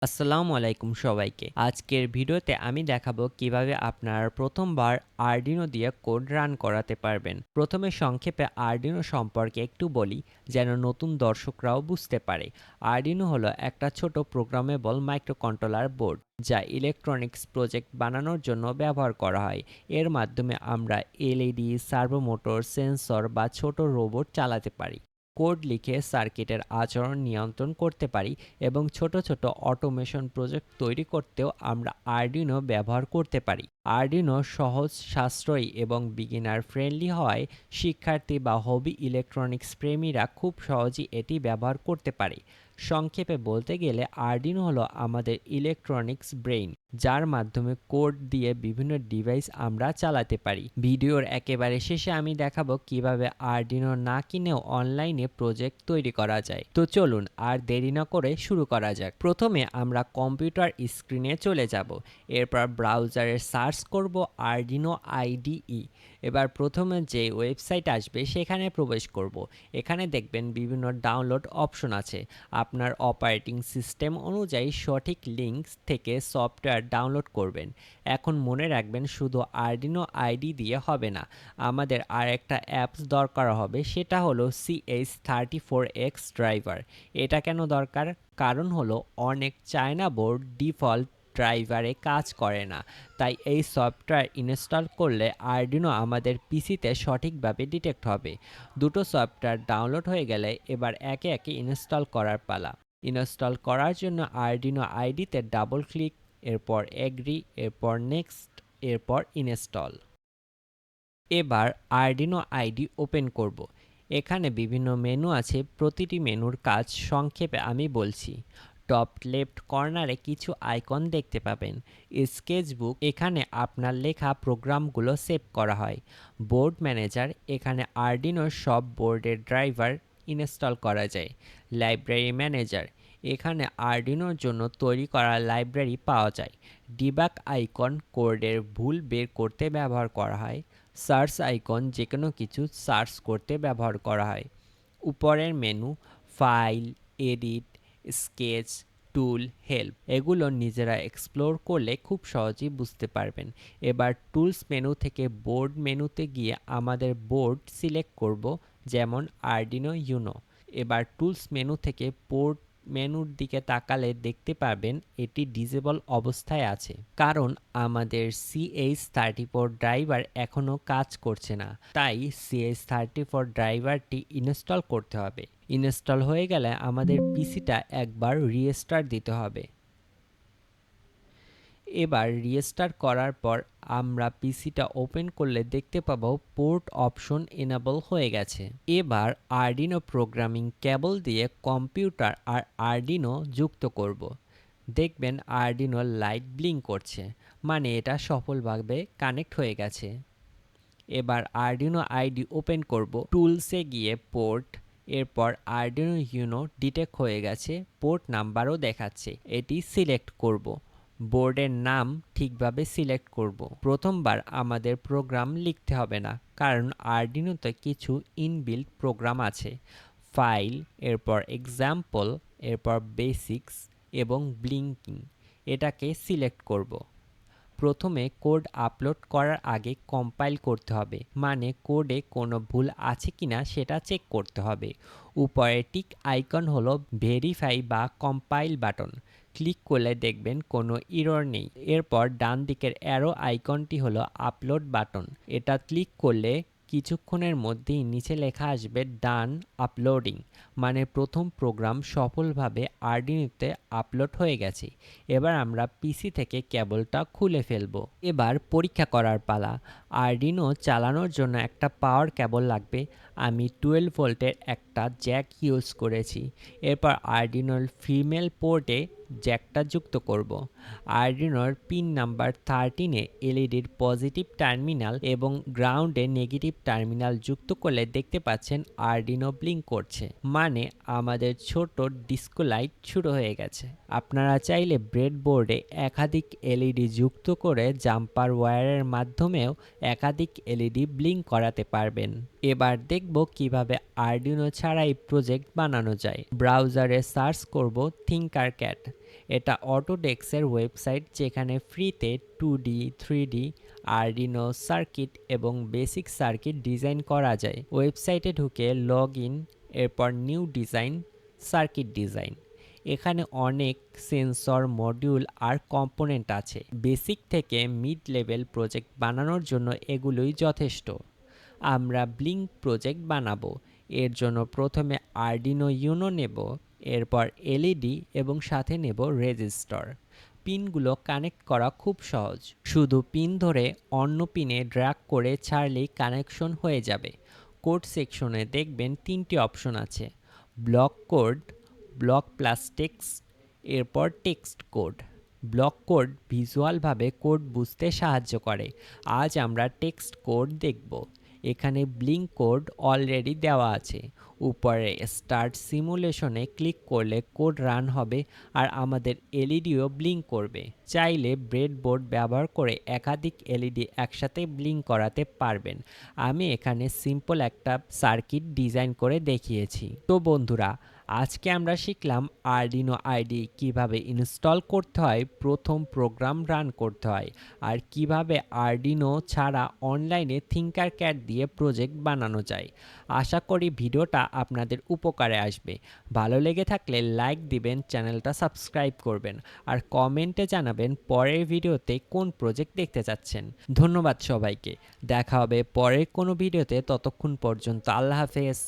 আসসালামু আলাইকুম সবাইকে। আজকের ভিডিওতে আমি দেখাবো কিভাবে আপনার প্রথমবার আরডিনো দিয়ে কোড রান করাতে পারবেন। প্রথমে সংক্ষেপে আরডিনো সম্পর্কে একটু বলি যেন নতুন দর্শকরাও বুঝতে পারে। আরডিনো হলো একটা ছোট প্রোগ্রামেবল মাইক্রোকন্ট্রোলার বোর্ড যা ইলেকট্রনিক্স প্রজেক্ট বানানোর জন্য ব্যবহার করা হয়। এর মাধ্যমে আমরা এলইডি, সার্ভো মোটর, সেন্সর বা ছোট রোবট চালাতে পারি। কোড লিখে সার্কিটের আচরণ নিয়ন্ত্রণ করতে পারি এবং ছোট ছোট অটোমেশন প্রজেক্ট তৈরি করতেও আমরা আরডিনো ব্যবহার করতে পারি। আরডিনো সহজ, সাশ্রয়ী এবং বিগিনার ফ্রেন্ডলি হওয়ায় শিক্ষার্থী বা হবি ইলেকট্রনিক্স প্রেমীরা খুব সহজেই এটি ব্যবহার করতে পারে। সংক্ষেপে বলতে গেলে আরডিনো হলো আমাদের ইলেকট্রনিক্স ব্রেইন, যার মাধ্যমে কোড দিয়ে বিভিন্ন ডিভাইস আমরা চালাতে পারি। ভিডিওর একেবারে শেষে আমি দেখাবো কিভাবে আরডিনো না কিনেও অনলাইনে প্রজেক্ট তৈরি করা যায়। তো চলুন আর দেরি না করে শুরু করা যাক। প্রথমে আমরা কম্পিউটার স্ক্রিনে চলে যাব। এরপর ব্রাউজারে সার্চ করব আরডিনো আইডিই। এবার প্রথমে যে ওয়েবসাইট আসবে সেখানে প্রবেশ করব। এখানে দেখবেন বিভিন্ন ডাউনলোড অপশন আছে। আপনার অপারেটিং সিস্টেম অনুযায়ী সঠিক লিঙ্ক থেকে সফটওয়্যার ডাউনলোড করবেন। এখন মনে রাখবেন শুধু আরডিনো আইডি দিয়ে হবে না, আমাদের আর একটা অ্যাপস দরকার হবে, সেটা হলো CH34X ড্রাইভার। এটা কেন দরকার? কারণ হলো অনেক চায়না বোর্ড ডিফল্ট ড্রাইভারে কাজ করে না, তাই এই সফটওয়্যার ইনস্টল করলে আরডিনো আমাদের পিসিতে সঠিকভাবে ডিটেক্ট হবে। দুটো সফটওয়্যার ডাউনলোড হয়ে গেলে এবার একে একে ইনস্টল করার পালা। ইনস্টল করার জন্য আরডিনো আইডিতে ডাবল ক্লিক, এরপর এগ্রি, এরপর নেক্সট, এরপর ইনস্টল। এবার আরডিনো আইডি ওপেন করব। এখানে বিভিন্ন মেনু আছে, প্রতিটি মেনুর কাজ সংক্ষেপে আমি বলছি। টপ লেফট কর্নারে কিছু আইকন দেখতে পাবেন। স্কেচবুক, এখানে আপনার লেখা প্রোগ্রামগুলো সেভ করা হয়। বোর্ড ম্যানেজার, এখানে আরডিনোর সব বোর্ডের ড্রাইভার ইনস্টল করা যায়। লাইব্রেরি ম্যানেজার, এখানে আরডিনোর জন্য তৈরি করা লাইব্রেরি পাওয়া যায়। ডিবাগ আইকন, কোডের ভুল বের করতে ব্যবহার করা হয়। সার্চ আইকন, যে কোনো কিছু সার্চ করতে ব্যবহার করা হয়। উপরের মেনু, ফাইল, এডিট, স্কেচ, টুল, হেল্প, এগুলো নিজেরা এক্সপ্লোর করলে খুব সহজেই বুঝতে পারবেন। এবার টুলস মেনু থেকে বোর্ড মেনুতে গিয়ে আমাদের বোর্ড সিলেক্ট করব, যেমন আরডিনো ইউনো। এবার টুলস মেনু থেকে পোর্ট মেনুর দিকে তাকালে দেখতে পাবেন এটি ডিসেবল অবস্থায় আছে, কারণ আমাদের CH34 ড্রাইভার এখনও কাজ করছে না, তাই CH34 ড্রাইভারটি ইনস্টল করতে হবে। ইনস্টল হয়ে গেলে আমাদের পিসিটা একবার রিস্টার্ট দিতে হবে। এবার রিস্টার্ট করার পর আমরা পিসিটা ওপেন করলে দেখতে পাবো পোর্ট অপশন এনেবল হয়ে গেছে। এবার আরডিনো প্রোগ্রামিং কেবল দিয়ে কম্পিউটার আর আরডিনো যুক্ত করব। দেখবেন আরডিনো লাইট ব্লিঙ্ক করছে, মানে এটা সফলভাবে কানেক্ট হয়ে গেছে। এবার আরডিনো আইডি ওপেন করব। টুলসে গিয়ে পোর্ট, এরপর আরডিনো ইউনো ডিটেক্ট হয়ে গেছে, পোর্ট নাম্বারও দেখাচ্ছে, এটি সিলেক্ট করব। বোর্ডের নাম ঠিকভাবে সিলেক্ট করব। প্রথমবার আমাদের প্রোগ্রাম লিখতে হবে না, কারণ আরডিনোতে কিছু ইনবিল্ট প্রোগ্রাম আছে। ফাইল, এরপর এক্সাম্পল, এরপর বেসিক্স এবং ব্লিঙ্কিং, এটাকে সিলেক্ট করব। প্রথমে কোড আপলোড করার আগে কম্পাইল করতে হবে, মানে কোডে কোনো ভুল আছে কিনা সেটা চেক করতে হবে। উপরে টিক আইকন হলো ভেরিফাই বা কম্পাইল বাটন, ক্লিক করলে দেখবেন কোনো এরর নেই। এরপর ডান দিকের অ্যারো আইকনটি হলো আপলোড বাটন, এটা ক্লিক করলে কিছুক্ষণের মধ্যেই নিচে লেখা আসবে ডান আপলোডিং, মানে প্রথম প্রোগ্রাম সফলভাবে আরডিনোতে আপলোড হয়ে গেছে। এবার আমরা পিসি থেকে কেবলটা খুলে ফেলবো। এবার পরীক্ষা করার পালা। আরডিনো চালানোর জন্য একটা পাওয়ার কেবল লাগবে। আমি 12 ভোল্টের একটা জ্যাক ইউজ করেছি। এরপর আরডিনোর ফিমেল পোর্টে জ্যাকটা যুক্ত করব। আরডিনোর পিন নাম্বার 13-এ এলইডির পজিটিভ টার্মিনাল এবং গ্রাউন্ডে নেগেটিভ টার্মিনাল যুক্ত করলে দেখতে পাচ্ছেন আরডিনো ব্লিঙ্ক করছে, মানে আমাদের ছোট ডিস্কো লাইট শুরু হয়ে গেছে। আপনারা চাইলে ব্রেডবোর্ডে একাধিক এলইডি যুক্ত করে জাম্পার ওয়্যারের মাধ্যমেও একাধিক এলইডি ব্লিঙ্ক করাতে পারবেন। এবার দেখব কিভাবে আরডিনো ছাড়াই প্রজেক্ট বানানো যায়। ব্রাউজারে সার্চ করব থিঙ্কারক্যাড। এটা অটোডেস্কের ওয়েবসাইট, যেখানে ফ্রিতে 2D, 3D আরডিনো সার্কিট এবং বেসিক সার্কিট ডিজাইন করা যায়। ওয়েবসাইটে ঢুকে লগ ইন, এরপর নিউ ডিজাইন, সার্কিট ডিজাইন। এখানে অনেক সেন্সর, মডিউল আর কম্পোনেন্ট আছে। বেসিক থেকে মিড লেভেল প্রজেক্ট বানানোর জন্য এগুলোই যথেষ্ট। আমরা ব্লিঙ্ক প্রজেক্ট বানাবো। এর জন্য প্রথমে আরডিনো ইউনো নেব, এরপর এলইডি এবং সাথে নেব রেজিস্টর। পিনগুলো কানেক্ট করা খুব সহজ, শুধু পিন ধরে অন্য পিনে ড্র্যাগ করে ছাড়লেই কানেকশন হয়ে যাবে। কোড সেকশনে দেখবেন 3টি অপশন আছে: block code, block plus text, এরপর টেক্সট কোড। ব্লক কোড ভিজুয়ালভাবে কোড বুঝতে সাহায্য করে। আজ আমরা টেক্সট কোড দেখব। এখানে ব্লিঙ্ক কোড অলরেডি দেওয়া আছে। উপরে স্টার্ট সিমুলেশনে ক্লিক করলে কোড রান হবে আর আমাদের এলইডিও ব্লিঙ্ক করবে। চাইলে ব্রেডবোর্ড ব্যবহার করে একাধিক এলইডি একসাথে ব্লিঙ্ক করাতে পারবেন। আমি এখানে সিম্পল একটা সার্কিট ডিজাইন করে দেখিয়েছি। তো বন্ধুরা, আজকে আমরা শিখলাম আরডিনো আইডি কিভাবে ইনস্টল করতে হয়, প্রথম প্রোগ্রাম রান করতে হয়, আর কিভাবে আরডিনো ছাড়া অনলাইনে থিঙ্কারক্যাড দিয়ে প্রজেক্ট বানানো যায়। আশা করি ভিডিওটা আপনাদের উপকারে আসবে। ভালো লেগে থাকলে লাইক দিবেন, চ্যানেলটা সাবস্ক্রাইব করবেন আর কমেন্টে জানাবেন পরের ভিডিওতে কোন প্রজেক্ট দেখতে চাচ্ছেন। ধন্যবাদ সবাইকে। দেখা হবে পরের কোনো ভিডিওতে। ততক্ষণ পর্যন্ত আল্লাহ হাফেজ।